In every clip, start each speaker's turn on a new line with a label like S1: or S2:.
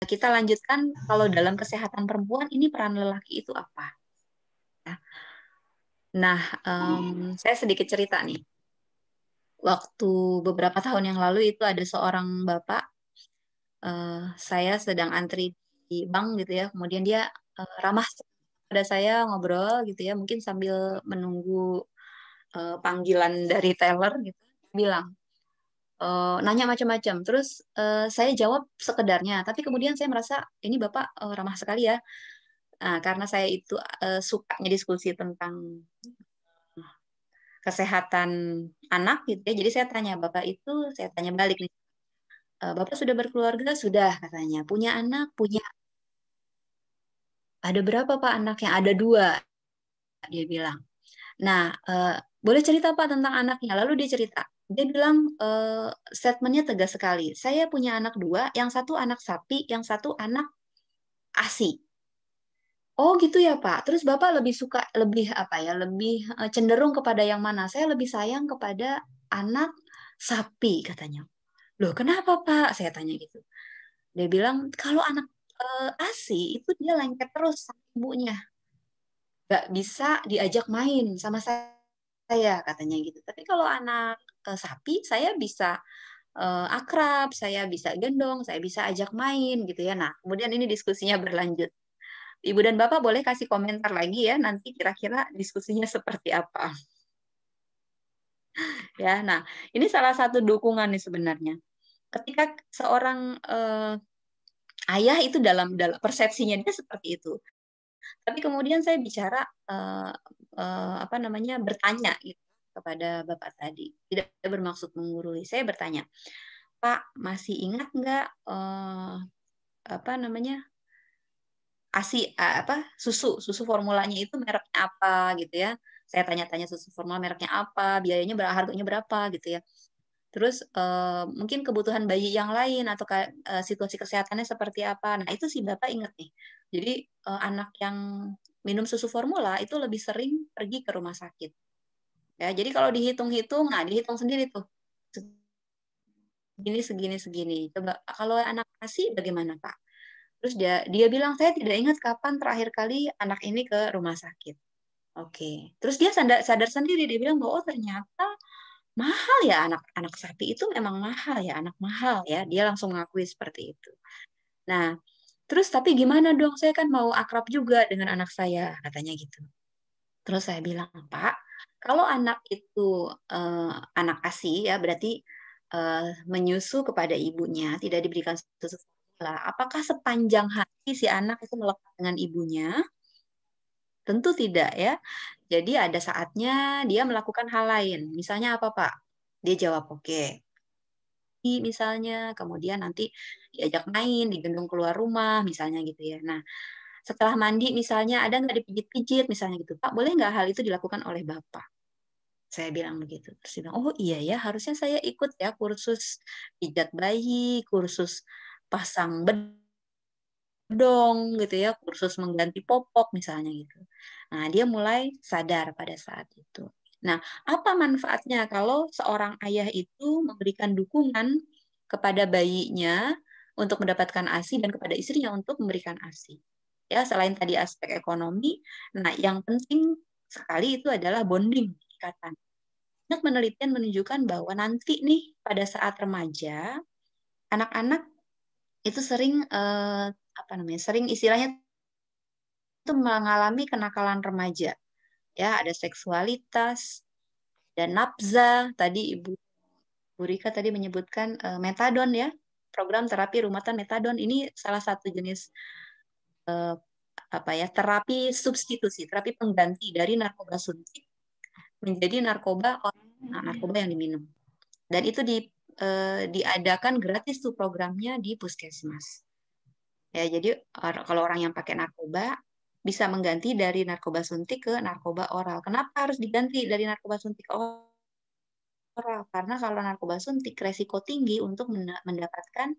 S1: kita lanjutkan kalau dalam kesehatan perempuan ini peran lelaki itu apa? Ya. Nah, saya sedikit cerita nih. Waktu beberapa tahun yang lalu itu ada seorang bapak, saya sedang antri di bank gitu ya, kemudian dia ramah pada saya ngobrol gitu ya, mungkin sambil menunggu panggilan dari teller gitu, bilang nanya macam-macam. Terus saya jawab sekedarnya, tapi kemudian saya merasa ini bapak ramah sekali ya. Nah, karena saya itu sukanya diskusi tentang kesehatan anak gitu ya. Jadi saya tanya bapak itu, saya tanya balik nih, bapak sudah berkeluarga? Sudah katanya. Punya anak? Punya. Ada berapa pak anaknya? Ada dua, dia bilang. Nah, boleh cerita pak tentang anaknya? Lalu dia cerita. Dia bilang statementnya tegas sekali. Saya punya anak dua, yang satu anak sapi, yang satu anak ASI. Oh gitu ya Pak. Terus Bapak lebih suka, lebih apa ya, lebih cenderung kepada yang mana? Saya lebih sayang kepada anak sapi katanya. Loh kenapa Pak? Saya tanya gitu. Dia bilang kalau anak ASI itu dia lengket terus sama ibunya. Gak bisa diajak main sama saya katanya gitu. Tapi kalau anak sapi saya bisa akrab, saya bisa gendong, saya bisa ajak main gitu ya. Nah, kemudian ini diskusinya berlanjut. Ibu dan Bapak boleh kasih komentar lagi ya, nanti kira-kira diskusinya seperti apa. Ya, nah ini salah satu dukungan nih sebenarnya. Ketika seorang ayah itu dalam persepsinya dia seperti itu. Tapi kemudian saya bicara eh, apa namanya bertanya gitu kepada Bapak tadi. Tidak bermaksud menggurui. Saya bertanya, Pak masih ingat nggak apa namanya ASI apa susu formulanya itu mereknya apa gitu ya. Saya tanya-tanya susu formula mereknya apa, biayanya berapa, harganya berapa gitu ya. Terus mungkin kebutuhan bayi yang lain atau situasi kesehatannya seperti apa. Nah, itu sih Bapak ingat nih. Jadi anak yang minum susu formula itu lebih sering pergi ke rumah sakit. Ya, jadi kalau dihitung-hitung, nah dihitung sendiri tuh. Segini segini segini. Coba kalau anak ASI bagaimana, Pak? Terus dia bilang saya tidak ingat kapan terakhir kali anak ini ke rumah sakit. Oke. Terus dia sadar, sadar sendiri dia bilang bahwa oh ternyata mahal ya anak-anak sapi itu memang mahal ya, anak mahal ya. Dia langsung mengakui seperti itu. Nah, terus tapi gimana dong? Saya kan mau akrab juga dengan anak saya, katanya gitu. Terus saya bilang, Pak, kalau anak itu eh, anak ASI ya berarti menyusu kepada ibunya, tidak diberikan susu formula. Apakah sepanjang hari si anak itu melekat dengan ibunya? Tentu tidak ya. Jadi ada saatnya dia melakukan hal lain. Misalnya apa, Pak? Dia jawab oke. Misalnya, kemudian nanti diajak main, digendong keluar rumah, misalnya gitu ya. Nah, setelah mandi misalnya ada nggak dipijit-pijit, misalnya gitu. Pak, boleh nggak hal itu dilakukan oleh Bapak? Saya bilang begitu. Terus dia bilang, oh iya ya, harusnya saya ikut ya kursus pijat bayi, kursus pasang bedong gitu ya, kursus mengganti popok misalnya gitu. Nah, dia mulai sadar pada saat itu. Nah, apa manfaatnya kalau seorang ayah itu memberikan dukungan kepada bayinya untuk mendapatkan ASI dan kepada istrinya untuk memberikan ASI? Ya, selain tadi aspek ekonomi, nah yang penting sekali itu adalah bonding, ikatan. Banyak penelitian menunjukkan bahwa nanti nih pada saat remaja, anak-anak itu sering apa namanya? Sering istilahnya itu mengalami kenakalan remaja. Ya, ada seksualitas dan nafza. Tadi Ibu Rika tadi menyebutkan metadon ya. Program terapi rumatan metadon ini salah satu jenis eh, apa ya? Terapi substitusi, terapi pengganti dari narkoba suntik menjadi narkoba yang diminum. Dan itu diadakan gratis tuh programnya di puskesmas. Ya, jadi kalau orang yang pakai narkoba bisa mengganti dari narkoba suntik ke narkoba oral. Kenapa harus diganti dari narkoba suntik ke oral? Karena kalau narkoba suntik resiko tinggi untuk mendapatkan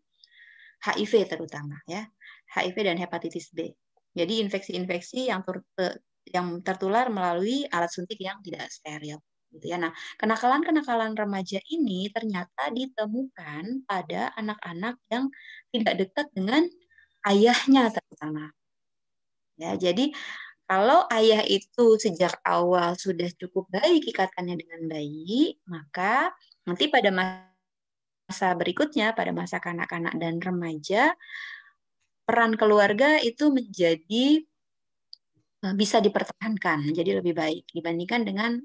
S1: HIV terutama ya, HIV dan hepatitis B. Jadi infeksi-infeksi yang tertular melalui alat suntik yang tidak steril. Gitu ya. Nah, kenakalan-kenakalan remaja ini ternyata ditemukan pada anak-anak yang tidak dekat dengan ayahnya terutama. Ya, jadi kalau ayah itu sejak awal sudah cukup baik ikatannya dengan bayi, maka nanti pada masa berikutnya, pada masa kanak-kanak dan remaja, peran keluarga itu menjadi bisa dipertahankan, jadi lebih baik dibandingkan dengan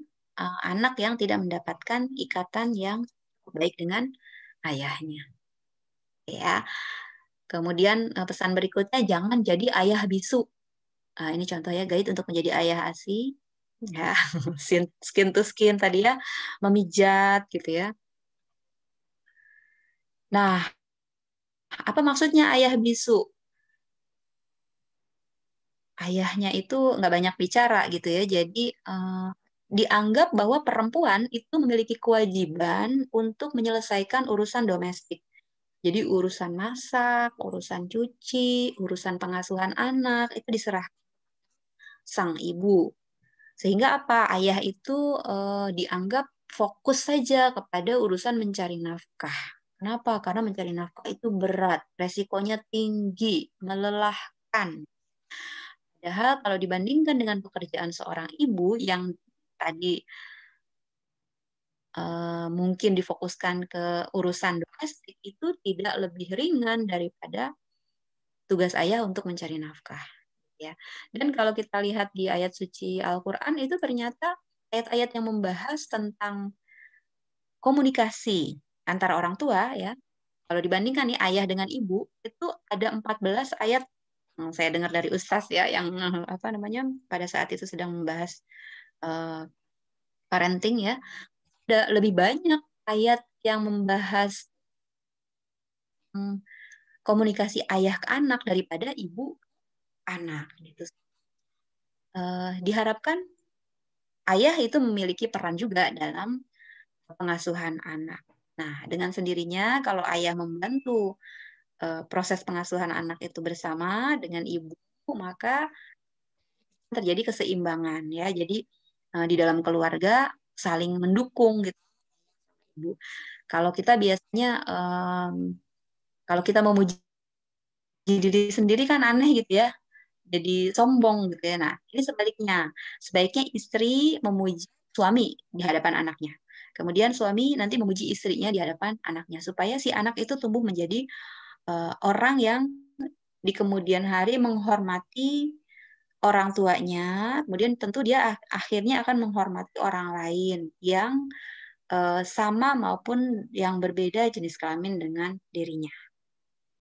S1: anak yang tidak mendapatkan ikatan yang cukup baik dengan ayahnya. Ya, kemudian pesan berikutnya jangan jadi ayah bisu. Ini contohnya guide untuk menjadi ayah ASI. Ya, skin to skin tadi ya, memijat gitu ya. Nah, apa maksudnya ayah bisu? Ayahnya itu nggak banyak bicara gitu ya. Jadi dianggap bahwa perempuan itu memiliki kewajiban untuk menyelesaikan urusan domestik. Jadi urusan masak, urusan cuci, urusan pengasuhan anak itu diserah sang ibu. Sehingga apa? Ayah itu dianggap fokus saja kepada urusan mencari nafkah. Kenapa? Karena mencari nafkah itu berat, resikonya tinggi, melelahkan. Padahal kalau dibandingkan dengan pekerjaan seorang ibu yang tadi mungkin difokuskan ke urusan domestik, itu tidak lebih ringan daripada tugas ayah untuk mencari nafkah. Ya. Dan kalau kita lihat di ayat suci Al-Quran itu ternyata ayat-ayat yang membahas tentang komunikasi antara orang tua ya. Kalau dibandingkan nih ayah dengan ibu itu ada 14 ayat yang saya dengar dari Ustaz ya yang apa namanya pada saat itu sedang membahas uh, parenting ya. Ada lebih banyak ayat yang membahas komunikasi ayah ke anak daripada ibu anak gitu. Diharapkan ayah itu memiliki peran juga dalam pengasuhan anak. Nah, dengan sendirinya kalau ayah membantu proses pengasuhan anak itu bersama dengan ibu, maka terjadi keseimbangan ya. Jadi di dalam keluarga saling mendukung gitu, Bu. Kalau kita biasanya kalau kita memuji diri sendiri kan aneh gitu ya. Jadi sombong gitu ya. Nah, ini sebaliknya. Sebaiknya istri memuji suami di hadapan anaknya. Kemudian suami nanti memuji istrinya di hadapan anaknya supaya si anak itu tumbuh menjadi orang yang di kemudian hari menghormati orang tuanya, kemudian tentu dia akhirnya akan menghormati orang lain yang sama maupun yang berbeda jenis kelamin dengan dirinya.